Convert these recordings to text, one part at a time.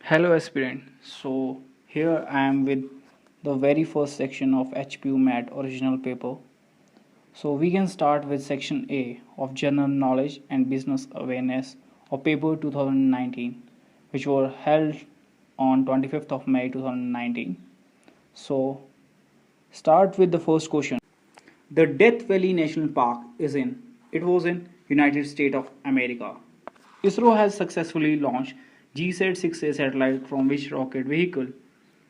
Hello aspirant. So here I am with the very first section of HPU MAT original paper. So we can start with section A of general knowledge and business awareness of paper 2019 which were held on 25th of May 2019. So start with the first question. The Death Valley National Park it was in United States of America. ISRO has successfully launched GSAT-6A satellite from which rocket vehicle?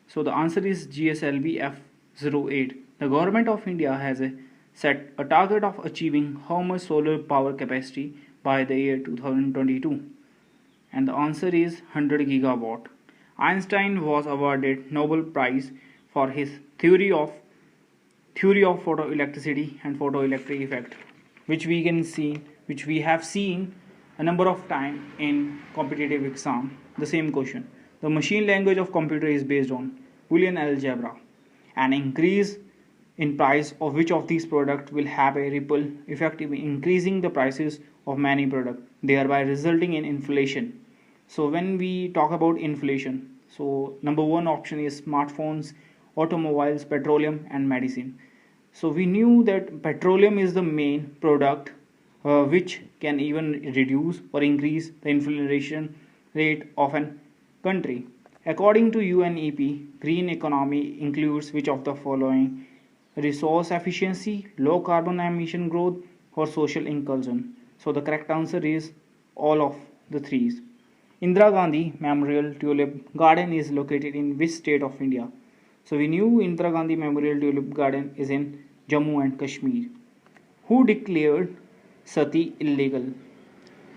So the answer is GSLV F-08. The government of India has set a target of achieving how much solar power capacity by the year 2022? And the answer is 100 gigawatt. Einstein was awarded Nobel Prize for his theory of photoelectricity and photoelectric effect, which we have seen a number of times in competitive exam. The same question. The machine language of computer is based on Boolean algebra. An increase in price of which of these products will have a ripple effect in increasing the prices of many products, thereby resulting in inflation. So when we talk about inflation, so number one option is smartphones, automobiles, petroleum, and medicine. So we knew that petroleum is the main product which can even reduce or increase the inflation rate of an country. According to UNEP, green economy includes which of the following: resource efficiency, low carbon emission growth, or social inclusion. So the correct answer is all of the three. Indira Gandhi Memorial Tulip Garden is located in which state of India? So we knew Indira Gandhi Memorial Tulip Garden is in Jammu and Kashmir. Who declared sati illegal?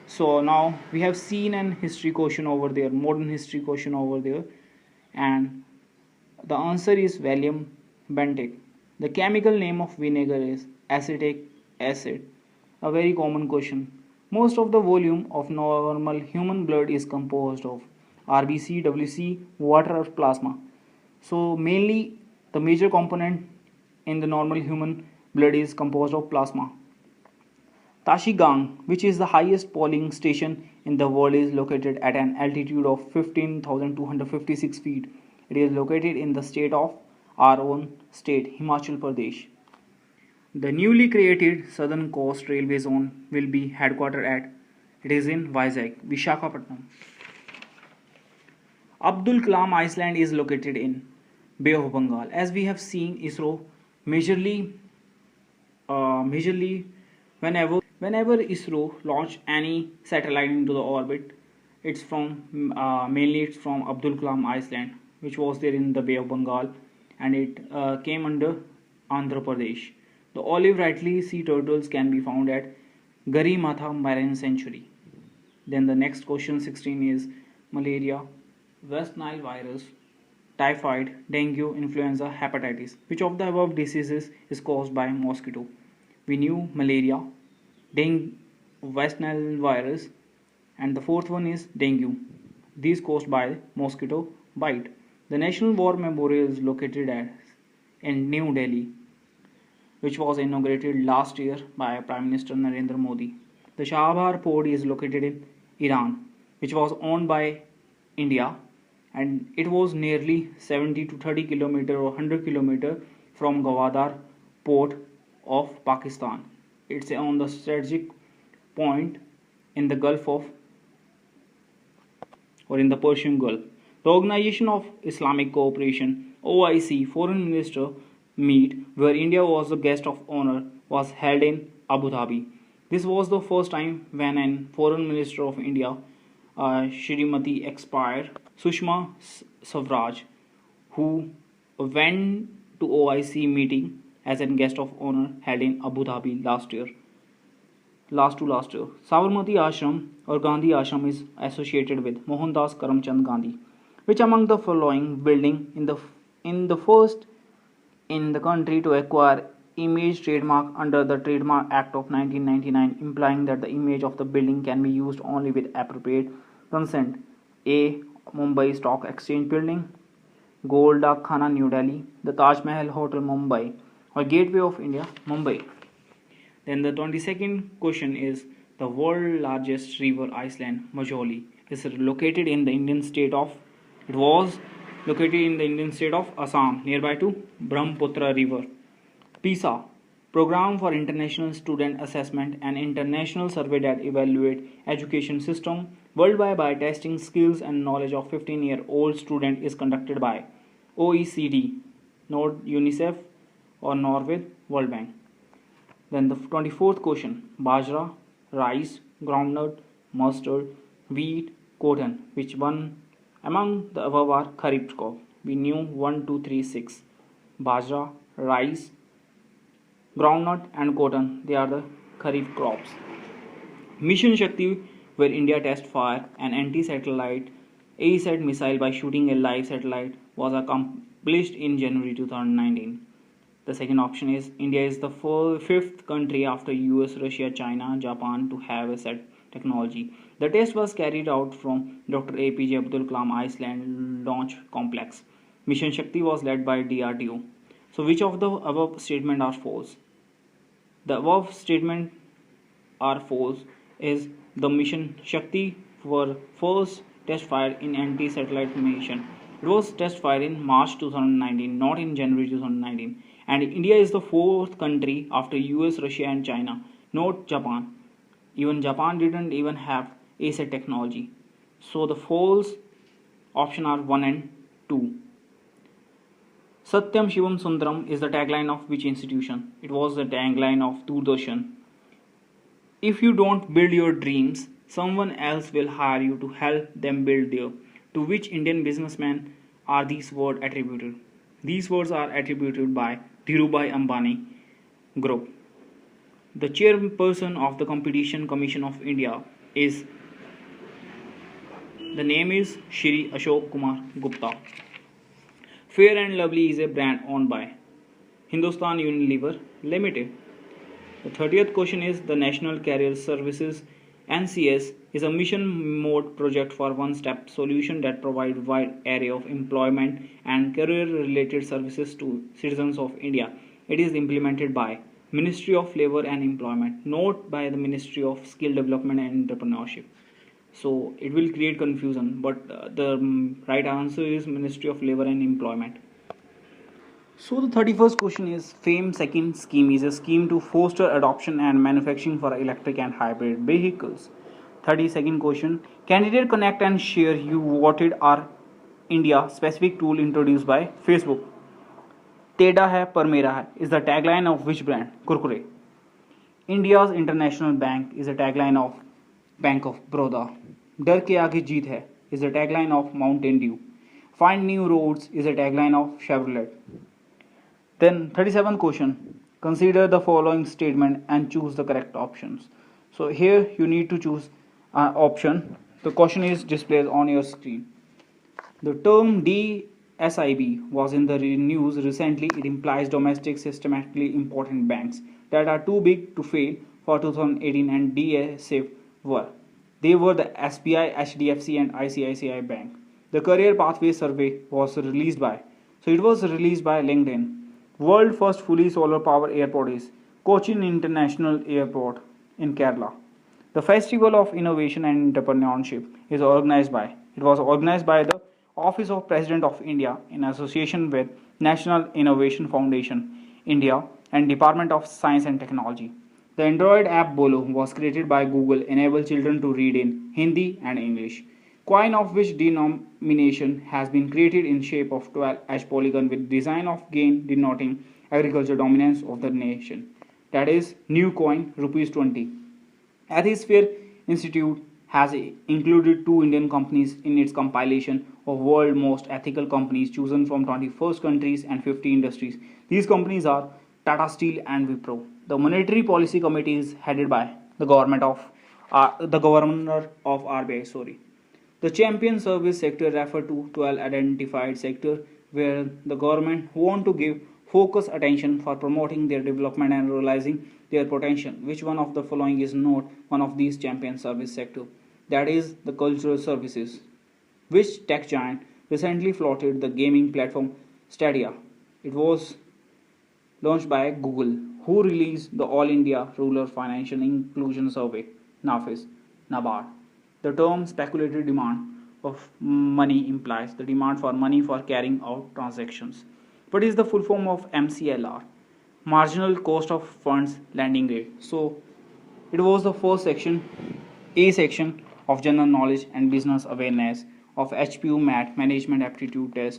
So now we have seen an history question over there, modern history question over there, and the answer is William Bentinck. The chemical name of vinegar is acetic acid. A very common question. Most of the volume of normal human blood is composed of RBC, WC, water, or plasma. So mainly the major component in the normal human blood is composed of plasma. Tashigang, which is the highest polling station in the world, is located at an altitude of 15,256 feet. It is located in the state of our own state, Himachal Pradesh. The newly created Southern Coast Railway Zone will be headquartered at, it is in Vizag, Vishakhapatnam. Abdul Kalam Island is located in Bay of Bengal. As we have seen, ISRO majorly whenever ISRO launch any satellite into the orbit, it's from mainly it's from Abdul Kalam Island, which was there in the Bay of Bengal, and it came under Andhra Pradesh. The olive Ridley sea turtles can be found at Garimatha Marine Sanctuary. Then the next question 16 is malaria, West Nile virus, typhoid, dengue, influenza, hepatitis. Which of the above diseases is caused by mosquito? We knew malaria, dengue, West Nile virus, and the fourth one is dengue. These caused by mosquito bite. The National War Memorial is located in New Delhi, which was inaugurated last year by Prime Minister Narendra Modi. The Shahabhar port is located in Iran, which was owned by India, and it was nearly 70 to 30 kilometer or 100 kilometer from Gwadar port of Pakistan. It's on the strategic point in the Gulf of or in the Persian Gulf. The Organization of Islamic Cooperation OIC Foreign Minister meet where India was the guest of honor was held in Abu Dhabi. This was the first time when an foreign minister of India, Shrimati expired Sushma Swaraj, who went to OIC meeting as a guest of honor held in Abu Dhabi last year. Sabarmati Ashram or Gandhi Ashram is associated with Mohandas Karamchand Gandhi. Which among the following building in the first in the country to acquire image trademark under the Trademark Act of 1999, implying that the image of the building can be used only with appropriate consent? A. Mumbai Stock Exchange Building, Gold Dak Khana New Delhi, the Taj Mahal Hotel Mumbai, or Gateway of India Mumbai. Then the 22nd question is the world largest river Iceland, Majoli, is located in the Indian state of It was located in the Indian state of Assam, nearby to Brahmaputra River. PISA, Program for International Student Assessment, an international survey that evaluates education system worldwide by testing skills and knowledge of 15-year-old student, is conducted by OECD, not UNICEF or nor with World Bank. Then the 24th question, Bajra, rice, groundnut, mustard, wheat, cotton. Which one among the above are Kharif crop? We knew 1, 2, 3, 6. Bajra, rice, groundnut and cotton, they are the Kharif crops. Mission Shakti, where India test fire an anti-satellite ASAT missile by shooting a live satellite, was accomplished in January 2019. The second option is India is the fifth country after US, Russia, China, Japan to have a SAT technology. The test was carried out from Dr. APJ Abdul Kalam Iceland Launch Complex. Mission Shakti was led by DRDO. So which of the above statements are false? The above statement are false is the Mission Shakti were first test fired in anti-satellite mission. It was test fired in March 2019, not in January 2019. And India is the fourth country after US, Russia and China, not Japan. Even Japan didn't even have ASAT technology. So the false option are 1 and 2. Satyam Shivam Sundaram is the tagline of which institution? It was the tagline of Doordarshan. If you don't build your dreams, someone else will hire you to help them build their. To which Indian businessman are these words attributed? These words are attributed by Dhirubhai Ambani Group. The chairperson of the Competition Commission of India is, the name is Shri Ashok Kumar Gupta. Fair and Lovely is a brand owned by Hindustan Unilever Limited. The 30th question is the National Career Services NCS is a mission mode project for one-step solution that provides wide array of employment and career-related services to citizens of India. It is implemented by Ministry of Labour and Employment, not by the Ministry of Skill Development and Entrepreneurship. So it will create confusion, but the right answer is Ministry of Labour and Employment. So the 31st question is FAME second scheme is a scheme to foster adoption and manufacturing for electric and hybrid vehicles. 32nd question, Candidate Connect and Share You Voted are India specific tool introduced by Facebook. Teda hai par mera hai is the tagline of which brand? Kurkure. India's International Bank is a tagline of Bank of Baroda. Dar ke aage jeet hai is the tagline of Mountain Dew. Find new roads is a tagline of Chevrolet. Then 37th question, consider the following statement and choose the correct options. So here you need to choose an option. The question is displayed on your screen. The term DSIB was in the news recently. It implies domestic systematically important banks that are too big to fail for 2018 and DSIB were. They were the SBI, HDFC and ICICI Bank. The Career Pathway Survey was released by, so it was released by LinkedIn. World first fully solar power airport is Cochin International Airport in Kerala. The Festival of Innovation and Entrepreneurship is organized by, it was organized by the Office of President of India in association with National Innovation Foundation, India and Department of Science and Technology. The Android app Bolo was created by Google, enable children to read in Hindi and English. Coin of which denomination has been created in shape of 12-edge polygon with design of gain denoting agriculture dominance of the nation. That is new coin rupees 20. Ethisphere Institute has included 2 Indian companies in its compilation of world most ethical companies chosen from 21st countries and 50 industries. These companies are Tata Steel and Wipro. The Monetary Policy Committee is headed by the governor of RBI. The champion service sector refer to 12 identified sectors where the government want to give focus attention for promoting their development and realizing their potential. Which one of the following is not one of these champion service sector? That is the cultural services. Which tech giant recently floated the gaming platform Stadia? It was launched by Google. Who released the All India Rural Financial Inclusion Survey? NAFIS, NABARD. The term speculative demand of money implies the demand for money for carrying out transactions. What is the full form of MCLR? Marginal cost of funds lending rate. So it was the first section, A section of general knowledge and business awareness of HPU MAT management aptitude test.